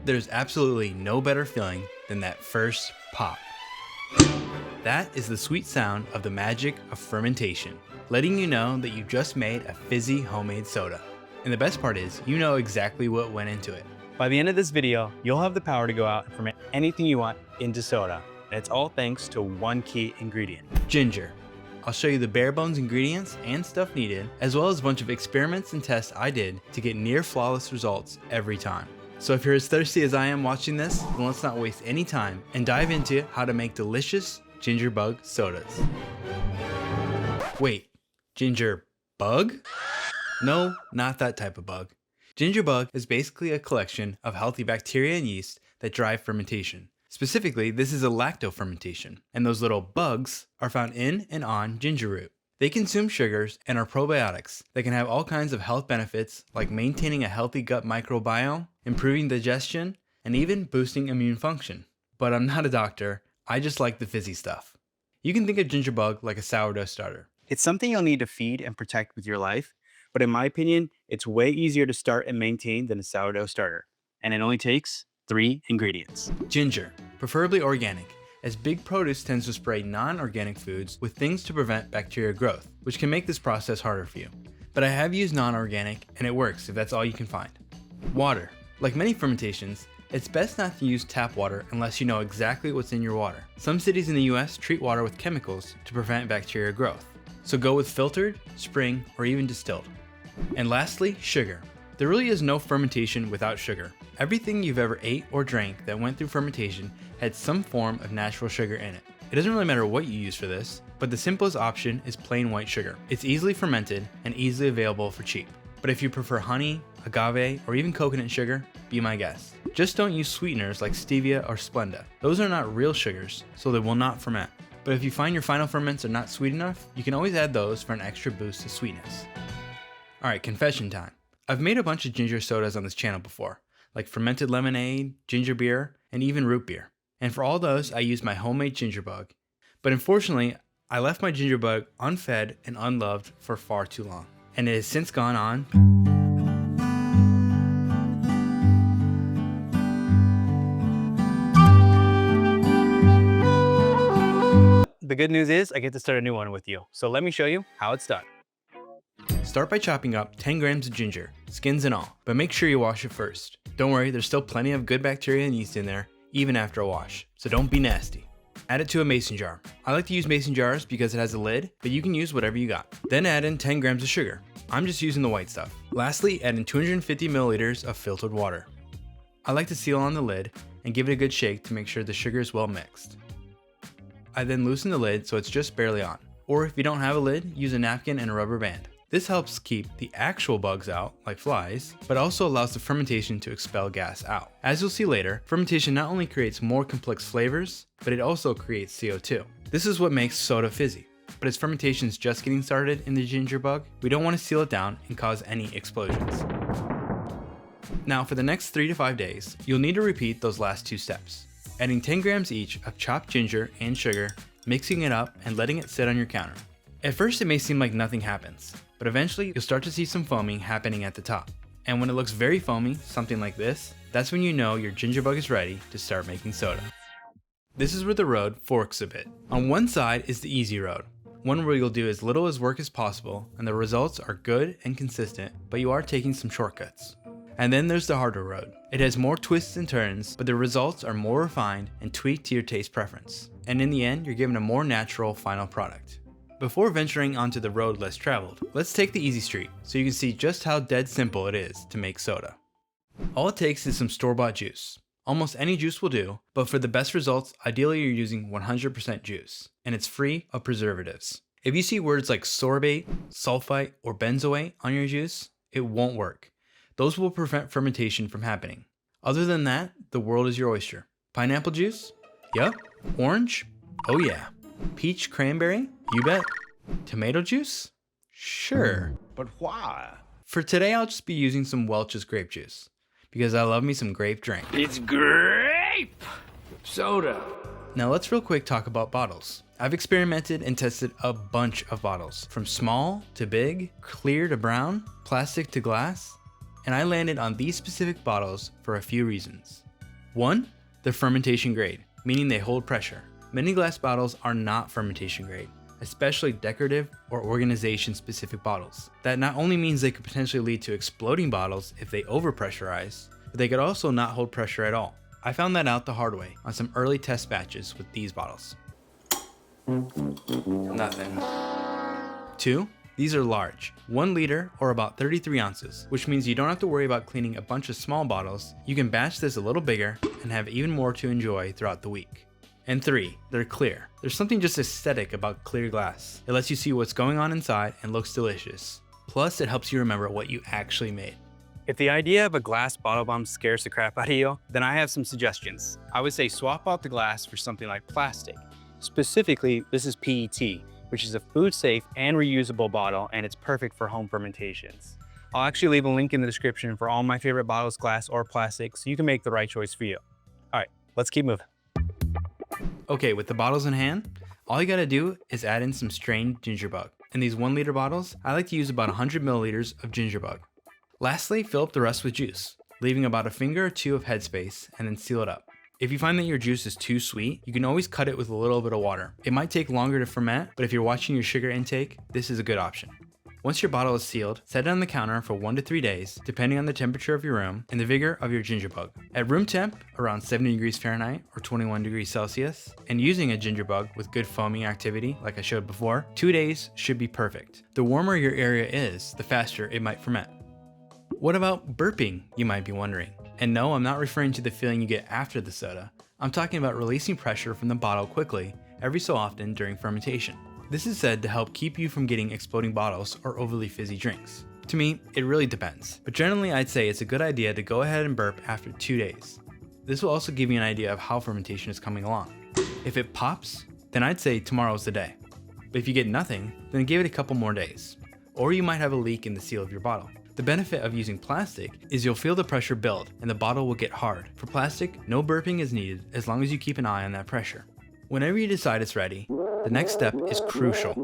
There's absolutely no better feeling than that first pop. That is the sweet sound of the magic of fermentation, letting you know that you just made a fizzy homemade soda. And the best part is, you know exactly what went into it. By the end of this video, you'll have the power to go out and ferment anything you want into soda. And it's all thanks to one key ingredient: Ginger. I'll show you the bare bones ingredients and stuff needed, as well as a bunch of experiments and tests I did to get near flawless results every time. So if you're as thirsty as I am watching this, then let's not waste any time and dive into how to make delicious ginger bug sodas. Wait, ginger bug? No, not that type of bug. Ginger bug is basically a collection of healthy bacteria and yeast that drive fermentation. Specifically, this is a lactofermentation, and those little bugs are found in and on ginger root. They consume sugars and are probiotics that can have all kinds of health benefits, like maintaining a healthy gut microbiome, improving digestion, and even boosting immune function. But I'm not a doctor, I just like the fizzy stuff. You can think of ginger bug like a sourdough starter. It's something you'll need to feed and protect with your life, but in my opinion, it's way easier to start and maintain than a sourdough starter. And it only takes 3 ingredients. Ginger, preferably organic, as big produce tends to spray non-organic foods with things to prevent bacteria growth, which can make this process harder for you. But I have used non-organic, and it works if that's all you can find. Water. Like many fermentations, it's best not to use tap water unless you know exactly what's in your water. Some cities in the US treat water with chemicals to prevent bacteria growth, so go with filtered, spring, or even distilled. And lastly, sugar. There really is no fermentation without sugar. Everything you've ever ate or drank that went through fermentation had some form of natural sugar in it. It doesn't really matter what you use for this, but the simplest option is plain white sugar. It's easily fermented and easily available for cheap. But if you prefer honey, agave, or even coconut sugar, be my guest. Just don't use sweeteners like stevia or Splenda. Those are not real sugars, so they will not ferment. But if you find your final ferments are not sweet enough, you can always add those for an extra boost of sweetness. Alright, confession time. I've made a bunch of ginger sodas on this channel before, like fermented lemonade, ginger beer, and even root beer. And for all those, I used my homemade ginger bug. But unfortunately, I left my ginger bug unfed and unloved for far too long. And it has since gone on. The good news is I get to start a new one with you. So let me show you how it's done. Start by chopping up 10 grams of ginger, skins and all, but make sure you wash it first. Don't worry, there's still plenty of good bacteria and yeast in there, even after a wash, so don't be nasty. Add it to a mason jar. I like to use mason jars because it has a lid, but you can use whatever you got. Then add in 10 grams of sugar. I'm just using the white stuff. Lastly, add in 250 milliliters of filtered water. I like to seal on the lid and give it a good shake to make sure the sugar is well mixed. I then loosen the lid so it's just barely on. Or if you don't have a lid, use a napkin and a rubber band. This helps keep the actual bugs out, like flies, but also allows the fermentation to expel gas out. As you'll see later, fermentation not only creates more complex flavors, but it also creates CO2. This is what makes soda fizzy. But as fermentation is just getting started in the ginger bug, we don't want to seal it down and cause any explosions. Now for the next 3 to 5 days, you'll need to repeat those last 2 steps. Adding 10 grams each of chopped ginger and sugar, mixing it up and letting it sit on your counter. At first it may seem like nothing happens, but eventually you'll start to see some foaming happening at the top. And when it looks very foamy, something like this, that's when you know your ginger bug is ready to start making soda. This is where the road forks a bit. On one side is the easy road, one where you'll do as little as work as possible and the results are good and consistent, but you are taking some shortcuts. And then there's the harder road. It has more twists and turns, but the results are more refined and tweaked to your taste preference. And in the end, you're given a more natural final product. Before venturing onto the road less traveled, let's take the easy street so you can see just how dead simple it is to make soda. All it takes is some store-bought juice. Almost any juice will do, but for the best results, ideally you're using 100% juice, and it's free of preservatives. If you see words like sorbate, sulfite, or benzoate on your juice, it won't work. Those will prevent fermentation from happening. Other than that, the world is your oyster. Pineapple juice? Yup. Orange? Oh yeah. Peach cranberry? You bet. Tomato juice? Sure. But why? For today, I'll just be using some Welch's grape juice, because I love me some grape drink. It's grape soda. Now let's real quick talk about bottles. I've experimented and tested a bunch of bottles, from small to big, clear to brown, plastic to glass, and I landed on these specific bottles for a few reasons. 1. They're fermentation grade, meaning they hold pressure. Many glass bottles are not fermentation grade, especially decorative or organization specific bottles. That not only means they could potentially lead to exploding bottles if they overpressurize, but they could also not hold pressure at all. I found that out the hard way on some early test batches with these bottles. Nothing. 2. These are large, 1 liter or about 33 ounces, which means you don't have to worry about cleaning a bunch of small bottles. You can batch this a little bigger and have even more to enjoy throughout the week. And 3, they're clear. There's something just aesthetic about clear glass. It lets you see what's going on inside and looks delicious. Plus, it helps you remember what you actually made. If the idea of a glass bottle bomb scares the crap out of you, then I have some suggestions. I would say swap out the glass for something like plastic. Specifically, this is PET, which is a food-safe and reusable bottle, and it's perfect for home fermentations. I'll actually leave a link in the description for all my favorite bottles, glass or plastic, so you can make the right choice for you. All right, let's keep moving. Okay, with the bottles in hand, all you gotta do is add in some strained ginger bug. In these 1 liter bottles, I like to use about 100 milliliters of ginger bug. Lastly, fill up the rest with juice, leaving about a finger or two of headspace, and then seal it up. If you find that your juice is too sweet, you can always cut it with a little bit of water. It might take longer to ferment, but if you're watching your sugar intake, this is a good option. Once your bottle is sealed, set it on the counter for 1 to 3 days, depending on the temperature of your room and the vigor of your ginger bug. At room temp, around 70 degrees Fahrenheit or 21 degrees Celsius, and using a ginger bug with good foaming activity like I showed before, 2 days should be perfect. The warmer your area is, the faster it might ferment. What about burping, you might be wondering? And no, I'm not referring to the feeling you get after the soda. I'm talking about releasing pressure from the bottle quickly, every so often during fermentation. This is said to help keep you from getting exploding bottles or overly fizzy drinks. To me, it really depends, but generally I'd say it's a good idea to go ahead and burp after 2 days. This will also give you an idea of how fermentation is coming along. If it pops, then I'd say tomorrow's the day. But if you get nothing, then give it a couple more days. Or you might have a leak in the seal of your bottle. The benefit of using plastic is you'll feel the pressure build and the bottle will get hard. For plastic, no burping is needed as long as you keep an eye on that pressure. Whenever you decide it's ready, the next step is crucial.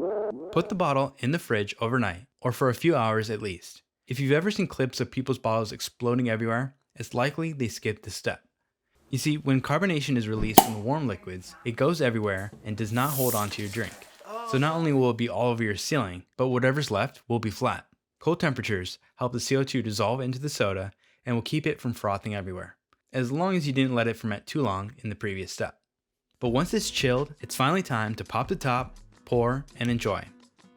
Put the bottle in the fridge overnight, or for a few hours at least. If you've ever seen clips of people's bottles exploding everywhere, it's likely they skipped this step. You see, when carbonation is released from warm liquids, it goes everywhere and does not hold onto your drink. So not only will it be all over your ceiling, but whatever's left will be flat. Cold temperatures help the CO2 dissolve into the soda and will keep it from frothing everywhere, as long as you didn't let it ferment too long in the previous step. But once it's chilled, it's finally time to pop the top, pour, and enjoy.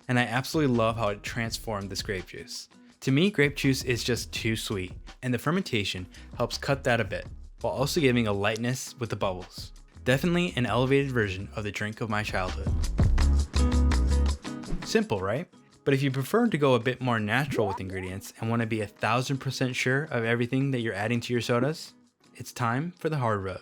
And I absolutely love how it transformed this grape juice. To me, grape juice is just too sweet, and the fermentation helps cut that a bit, while also giving a lightness with the bubbles. Definitely an elevated version of the drink of my childhood. Simple, right? But if you prefer to go a bit more natural with ingredients and want to be 1000% sure of everything that you're adding to your sodas, it's time for the hard road.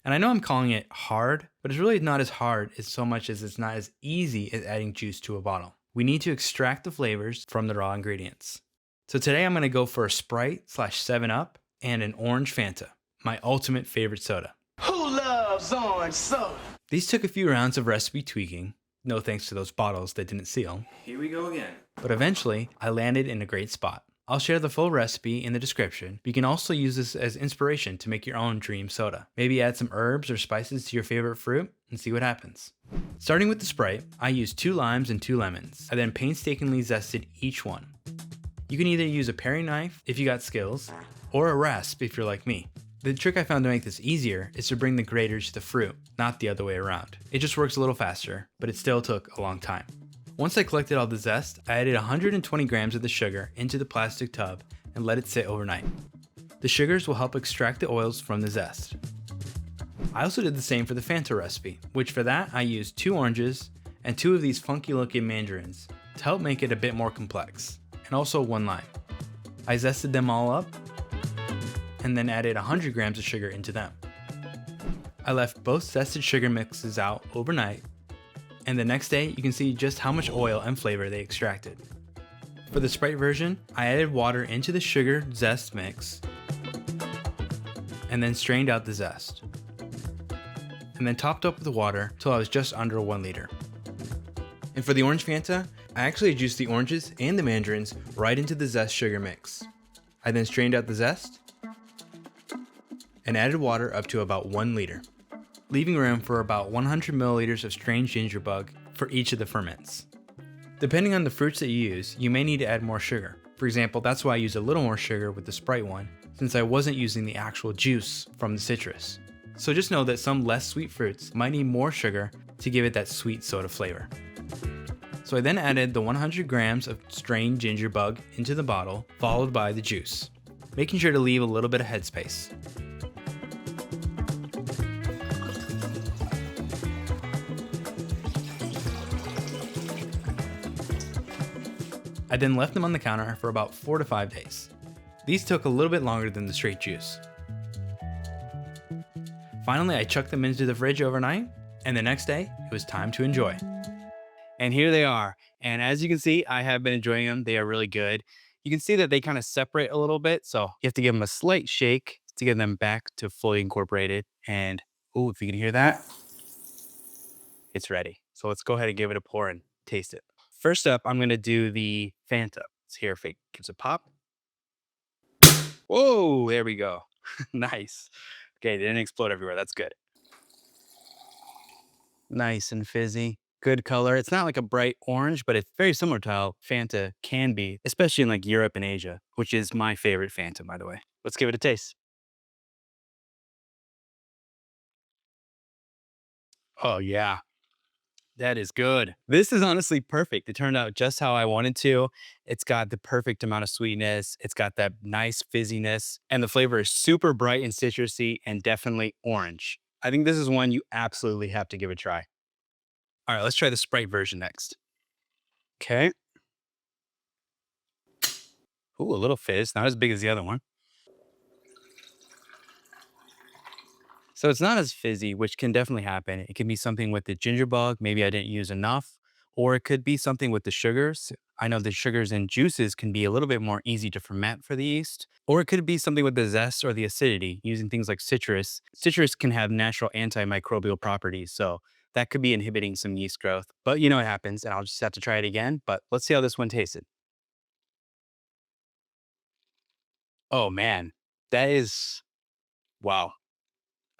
And I know I'm calling it hard, but it's really not as hard as so much as it's not as easy as adding juice to a bottle. We need to extract the flavors from the raw ingredients. So today I'm going to go for a Sprite / 7-Up and an orange Fanta, my ultimate favorite soda. Who loves orange soda? These took a few rounds of recipe tweaking, no thanks to those bottles that didn't seal. Here we go again. But eventually, I landed in a great spot. I'll share the full recipe in the description, but you can also use this as inspiration to make your own dream soda. Maybe add some herbs or spices to your favorite fruit and see what happens. Starting with the Sprite, I used 2 limes and 2 lemons. I then painstakingly zested each one. You can either use a paring knife if you got skills, or a rasp if you're like me. The trick I found to make this easier is to bring the grater to the fruit, not the other way around. It just works a little faster, but it still took a long time. Once I collected all the zest, I added 120 grams of the sugar into the plastic tub and let it sit overnight. The sugars will help extract the oils from the zest. I also did the same for the Fanta recipe, which for that I used 2 oranges and 2 of these funky looking mandarins to help make it a bit more complex, and also 1 lime. I zested them all up and then added 100 grams of sugar into them. I left both zested sugar mixes out overnight, and the next day you can see just how much oil and flavor they extracted. For the Sprite version, I added water into the sugar zest mix and then strained out the zest, and then topped up with water till I was just under 1 liter. And for the orange Fanta, I actually juiced the oranges and the mandarins right into the zest sugar mix. I then strained out the zest and added water up to about 1 liter, leaving room for about 100 milliliters of strained ginger bug for each of the ferments. Depending on the fruits that you use, you may need to add more sugar. For example, that's why I used a little more sugar with the Sprite one, since I wasn't using the actual juice from the citrus. So just know that some less sweet fruits might need more sugar to give it that sweet soda flavor. So I then added the 100 grams of strained ginger bug into the bottle, followed by the juice, making sure to leave a little bit of headspace. I then left them on the counter for about 4 to 5 days. These took a little bit longer than the straight juice. Finally, I chucked them into the fridge overnight, and the next day, it was time to enjoy. And here they are. And as you can see, I have been enjoying them. They are really good. You can see that they kind of separate a little bit. So you have to give them a slight shake to get them back to fully incorporated. And oh, if you can hear that, it's ready. So let's go ahead and give it a pour and taste it. First up, I'm going to do the Fanta. Let's hear if it gives a pop. Whoa, there we go. Nice. Okay, they didn't explode everywhere. That's good. Nice and fizzy. Good color. It's not like a bright orange, but it's very similar to how Fanta can be, especially in like Europe and Asia, which is my favorite Fanta, by the way. Let's give it a taste. Oh, yeah. That is good. This is honestly perfect. It turned out just how I wanted to. It's got the perfect amount of sweetness. It's got that nice fizziness, and the flavor is super bright and citrusy and definitely orange. I think this is one you absolutely have to give a try. All right, let's try the Sprite version next. Okay. Ooh, a little fizz, not as big as the other one. So it's not as fizzy, which can definitely happen. It can be something with the ginger bug. Maybe I didn't use enough, or it could be something with the sugars. I know the sugars in juices can be a little bit more easy to ferment for the yeast, or it could be something with the zest or the acidity using things like citrus. Citrus can have natural antimicrobial properties. So that could be inhibiting some yeast growth, but you know what happens, and I'll just have to try it again. But let's see how this one tasted. Oh man, that is, wow.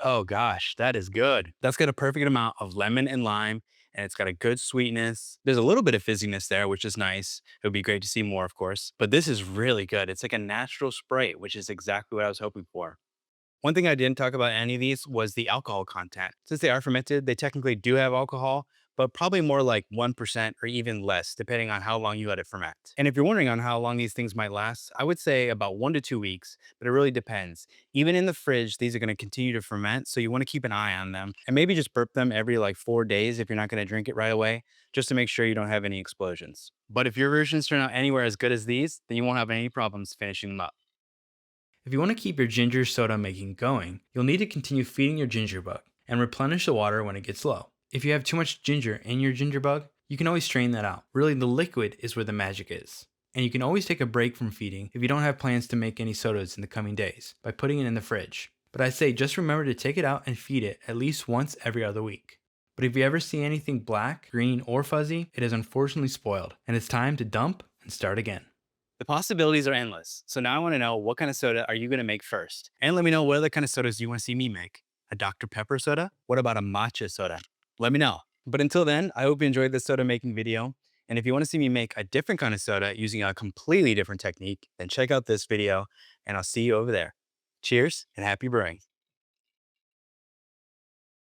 Oh gosh, that is good. That's got a perfect amount of lemon and lime, and it's got a good sweetness. There's a little bit of fizziness there, which is nice. It would be great to see more, of course, but this is really good. It's like a natural Sprite, which is exactly what I was hoping for. One thing I didn't talk about any of these was the alcohol content. Since they are fermented, they technically do have alcohol, but probably more like 1% or even less, depending on how long you let it ferment. And if you're wondering on how long these things might last, I would say about 1 to 2 weeks, but it really depends. Even in the fridge, these are going to continue to ferment, so you want to keep an eye on them and maybe just burp them every like 4 days if you're not going to drink it right away, just to make sure you don't have any explosions. But if your versions turn out anywhere as good as these, then you won't have any problems finishing them up. If you want to keep your ginger soda making going, you'll need to continue feeding your ginger bug and replenish the water when it gets low. If you have too much ginger in your ginger bug, you can always strain that out. Really, the liquid is where the magic is. And you can always take a break from feeding if you don't have plans to make any sodas in the coming days by putting it in the fridge. But I say just remember to take it out and feed it at least once every other week. But if you ever see anything black, green, or fuzzy, it is unfortunately spoiled, and it's time to dump and start again. The possibilities are endless. So now I want to know, what kind of soda are you going to make first? And let me know what other kind of sodas you want to see me make. A Dr. Pepper soda? What about a matcha soda? Let me know. But until then, I hope you enjoyed this soda making video. And if you want to see me make a different kind of soda using a completely different technique, then check out this video and I'll see you over there. Cheers and happy brewing.